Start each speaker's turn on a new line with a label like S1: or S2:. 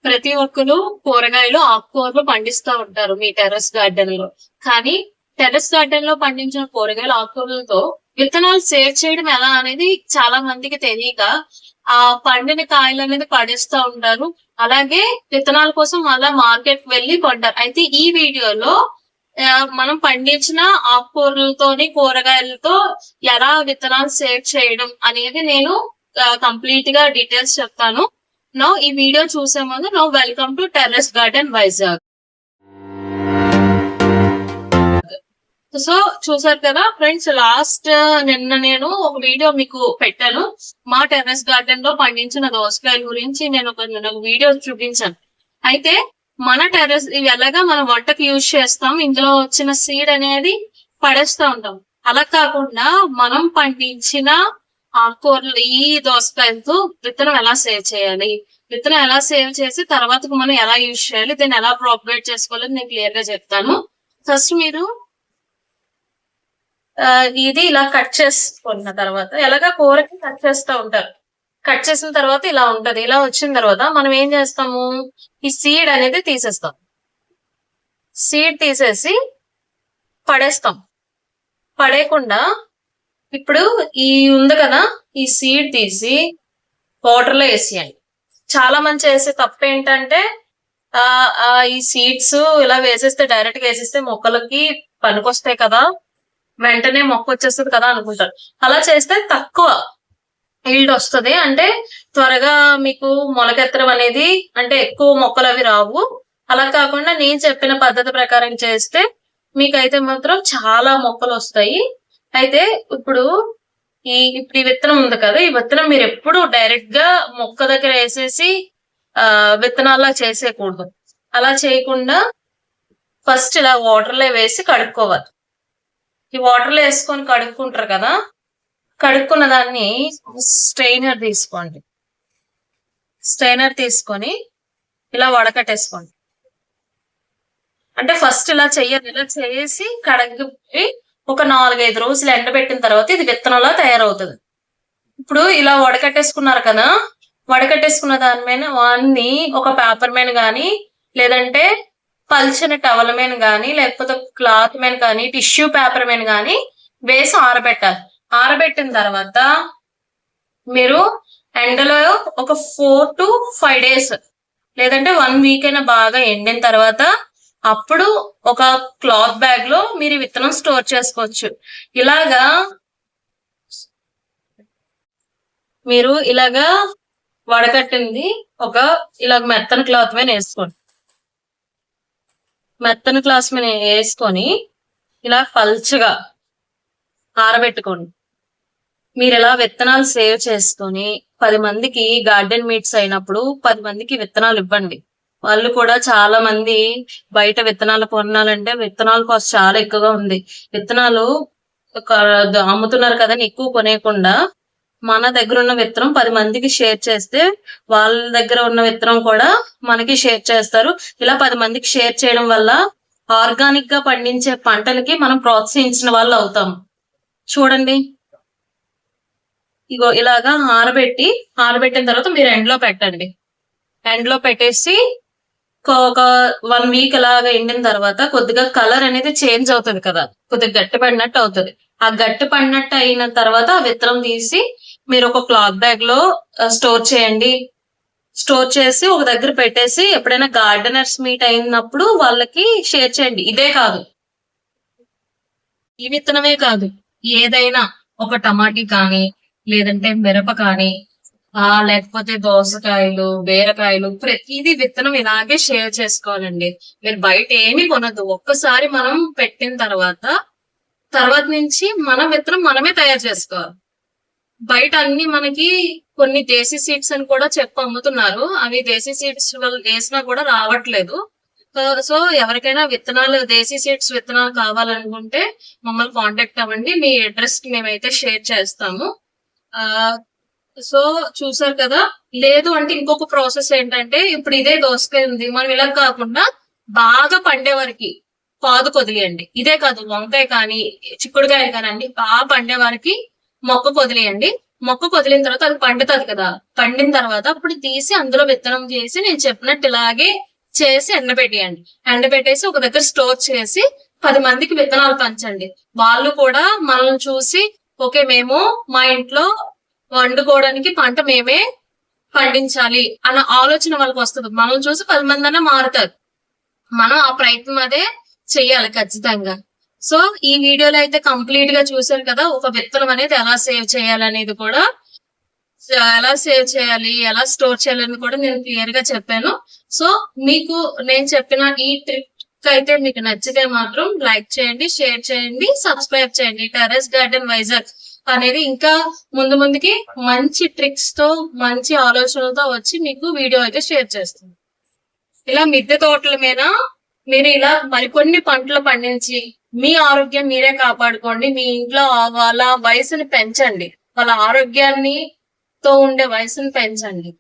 S1: ప్రతి ఒక్కరు కూరగాయలు, ఆకుకూరలు పండిస్తా ఉంటారు మీ టెర్రస్ గార్డెన్ లో. కానీ టెర్రస్ గార్డెన్ లో పండించిన కూరగాయలు, ఆకుకూరలతో విత్తనాలు సేవ్ చేయడం ఎలా అనేది చాలా మందికి తెలియక ఆ పండిన కాయలు అనేది పడేస్తా ఉంటారు. అలాగే విత్తనాల కోసం అలా మార్కెట్ వెళ్ళి కొంటారు. అయితే ఈ వీడియోలో మనం పండించిన ఆకుకూరలతోని, కూరగాయలతో ఎలా విత్తనాలు సేవ్ చేయడం అనేది నేను కంప్లీట్ గా డీటెయిల్స్ చెప్తాను. నౌ ఈ వీడియో చూసే ముందు welcome to terrace garden Vizag. So చూసారు కదా ఫ్రెండ్స్, నిన్న నేను ఒక వీడియో మీకు పెట్టాను. మా టెర్రస్ గార్డెన్ లో పండించిన దోసకాయల గురించి నేను ఒక వీడియో చూపించాను. అయితే మన టెర్రస్ ఇవి ఎలాగా మనం వంటకు యూజ్ చేస్తాం, ఇందులో వచ్చిన సీడ్ అనేది పడేస్తా ఉంటాం. అలా కాకుండా మనం పండించిన ఆకుకూరలు, ఈ దోసకాయలతో విత్తనం ఎలా సేవ్ చేయాలి, విత్తనం ఎలా సేవ్ చేసి తర్వాత మనం ఎలా యూజ్ చేయాలి, దీన్ని ఎలా ప్రాపగేట్ చేసుకోవాలని నేను క్లియర్ గా చెప్తాను. ఫస్ట్ మీరు ఇది ఇలా కట్ చేసుకున్న తర్వాత, ఎలాగా కూరకి కట్ చేస్తూ ఉంటారు. కట్ చేసిన తర్వాత ఇలా ఉంటది. ఇలా వచ్చిన తర్వాత మనం ఏం చేస్తాము, ఈ సీడ్ అనేది తీసేస్తాం. సీడ్ తీసేసి పడేస్తాం. పడేయకుండా ఇప్పుడు ఈ ఉంది కదా, ఈ సీడ్ తీసి వాటర్ లో వేసేయండి. చాలా మంది చేసే తప్పు ఏంటంటే ఈ సీడ్స్ ఇలా వేసేస్తే, డైరెక్ట్ గా వేసేస్తే మొక్కలకి పనికొస్తాయి కదా, వెంటనే మొక్క వచ్చేస్తుంది కదా అనుకుంటారు. అలా చేస్తే తక్కువ ఈల్డ్ వస్తుంది, అంటే త్వరగా మీకు మొలకెత్తడం అనేది, అంటే ఎక్కువ మొక్కలు అవి రావు. అలా కాకుండా నేను చెప్పిన పద్ధతి ప్రకారం చేస్తే మీకైతే మాత్రం చాలా మొక్కలు వస్తాయి. అయితే ఇప్పుడు ఈ విత్తనం ఉంది కదా, ఈ విత్తనం మీరు ఎప్పుడు డైరెక్ట్ గా మొక్క దగ్గర వేసేసి విత్తనాల్లా చేసేయకూడదు. అలా చేయకుండా ఫస్ట్ ఇలా వాటర్ లో వేసి కడుక్కోవాలి. ఈ వాటర్ లో వేసుకొని కడుక్కుంటారు కదా, కడుక్కున్న దాన్ని స్ట్రైనర్ తీసుకోండి. స్ట్రైనర్ తీసుకొని ఇలా వడకట్టేసుకోండి. అంటే ఫస్ట్ ఇలా చెయ్యాలి. ఇలా చేసి కడిగి ఒక 4-5 రోజులు ఎండబెట్టిన తర్వాత ఇది విత్తనంలా తయారవుతుంది. ఇప్పుడు ఇలా వడకట్టేసుకున్నారు కదా, వడకట్టేసుకున్న దాని మీద వాన్ని ఒక పేపర్ మీద కానీ, లేదంటే పల్చని టవల్ మీద కానీ, లేకపోతే క్లాత్ మీద కానీ, టిష్యూ పేపర్ మీద కానీ వేసి ఆరబెట్టాలి. ఆరబెట్టిన తర్వాత మీరు ఎండలో ఒక 4 to 5 days, లేదంటే 1 week అయినా బాగా ఎండిన తర్వాత అప్పుడు ఒక క్లాత్ బ్యాగ్ లో మీరు విత్తనం స్టోర్ చేసుకోవచ్చు. మీరు ఇలాగా వడకట్టింది ఇలాగ మెత్తని క్లాత్ మీద వేసుకోండి. మెత్తని క్లాత్ మీద వేసుకొని ఇలా పల్చగా ఆరబెట్టుకోండి. మీరు ఇలా విత్తనాలు సేవ్ చేసుకొని 10 మందికి గార్డెన్ మీట్స్ అయినప్పుడు 10 మందికి విత్తనాలు ఇవ్వండి. వాళ్ళు కూడా చాలా మంది బయట విత్తనాలు కొనాలంటే విత్తనాల కాస్ట్ చాలా ఎక్కువగా ఉంది. విత్తనాలు అమ్ముతున్నారు కదా ఎక్కువ కొనేయకుండా మన దగ్గర ఉన్న విత్తనం 10 మందికి షేర్ చేస్తే వాళ్ళ దగ్గర ఉన్న విత్తనం కూడా మనకి షేర్ చేస్తారు. ఇలా 10 మందికి షేర్ చేయడం వల్ల ఆర్గానిక్ గా పండించే పంటలకి మనం ప్రోత్సహించిన వాళ్ళు అవుతాం. చూడండి, ఇగో ఇలాగా ఆరబెట్టిన తర్వాత మీరు ఎండలో పెట్టండి. ఎండలో పెట్టేసి ఒక 1 week ఇలాగా ఎండిన తర్వాత కొద్దిగా కలర్ అనేది చేంజ్ అవుతుంది కదా, కొద్దిగా గట్టి పడినట్టు అవుతుంది. ఆ గట్టి పడినట్టు అయిన తర్వాత ఆ విత్తనం తీసి మీరు ఒక క్లాత్ బ్యాగ్ లో స్టోర్ చేయండి. స్టోర్ చేసి ఒక దగ్గర పెట్టేసి ఎప్పుడైనా గార్డెనర్స్ మీట్ అయినప్పుడు వాళ్ళకి షేర్ చేయండి. ఇదే కాదు, ఈ విత్తనమే కాదు, ఏదైనా ఒక టమాటీ కానీ, లేదంటే మిరప కానీ, లేకపోతే దోసకాయలు, బీరకాయలు, ప్రతిదీ విత్తనం ఇలాగే షేర్ చేసుకోవాలండి. మీరు బయట ఏమీ కొనద్దు. ఒక్కసారి మనం పెట్టిన తర్వాత నుంచి మన విత్తనం మనమే తయారు చేసుకోవాలి. బయట అన్ని మనకి కొన్ని దేశీ సీడ్స్ అని కూడా చెప్పి అమ్ముతున్నారు. అవి దేశీ సీడ్స్ వేసినా కూడా రావట్లేదు. సో ఎవరికైనా దేశీ సీడ్స్ విత్తనాలు కావాలనుకుంటే మమ్మల్ని కాంటాక్ట్ అవ్వండి. మీ అడ్రస్ కి మేమైతే షేర్ చేస్తాము. సో చూసారు కదా. లేదు అంటే ఇంకొక ప్రాసెస్ ఏంటంటే, ఇప్పుడు ఇదే దోసకాయ ఉంది, మనం ఇలా కాకుండా బాగా పండే వరకు పాదు కొదిలేయండి. ఇదే కాదు, వంకాయ కానీ చిక్కుడుకాయ కానండి, బాగా పండే వారికి మొక్క కొదిలేయండి. మొక్క వదిలిన తర్వాత అది పండుతుంది కదా, పండిన తర్వాత అప్పుడు తీసి అందులో విత్తనం చేసి నేను చెప్పినట్టు ఇలాగే చేసి ఎండబెట్టేయండి. ఎండబెట్టేసి ఒక దగ్గర స్టోర్ చేసి 10 మందికి విత్తనాలు పంచండి. వాళ్ళు కూడా మనల్ని చూసి ఓకే మేము మా ఇంట్లో వండుకోవడానికి పంట మేమే పండించాలి అన్న ఆలోచన వాళ్ళకి వస్తుంది. మనల్ని చూసి 10 మంది అన్న మారుతారు. మనం ఆ ప్రయత్నం అదే చెయ్యాలి ఖచ్చితంగా. సో ఈ వీడియోలో అయితే కంప్లీట్ గా చూసారు కదా, ఒక విత్తనం అనేది ఎలా సేవ్ చేయాలనేది కూడా, ఎలా సేవ్ చేయాలి, ఎలా స్టోర్ చేయాలని కూడా నేను క్లియర్ గా చెప్పాను. సో మీకు నేను చెప్పిన ఈ ట్రిక్ అయితే మీకు నచ్చితే మాత్రం లైక్ చేయండి, షేర్ చేయండి, సబ్స్క్రైబ్ చేయండి. టెర్రస్ గార్డెన్ వైజాగ్ అనేది ఇంకా ముందుకి మంచి ట్రిక్స్ తో మంచి ఆలోచనలతో వచ్చి మీకు వీడియో అయితే షేర్ చేస్తుంది. ఇలా మిద్దె తోటల మీద మీరు ఇలా మరికొన్ని పంటలు పండించి మీ ఆరోగ్యం మీరే కాపాడుకోండి. మీ ఇంట్లో వాళ్ళ వయసుని పెంచండి, వాళ్ళ ఆరోగ్యాన్ని తో ఉండే వయసుని పెంచండి.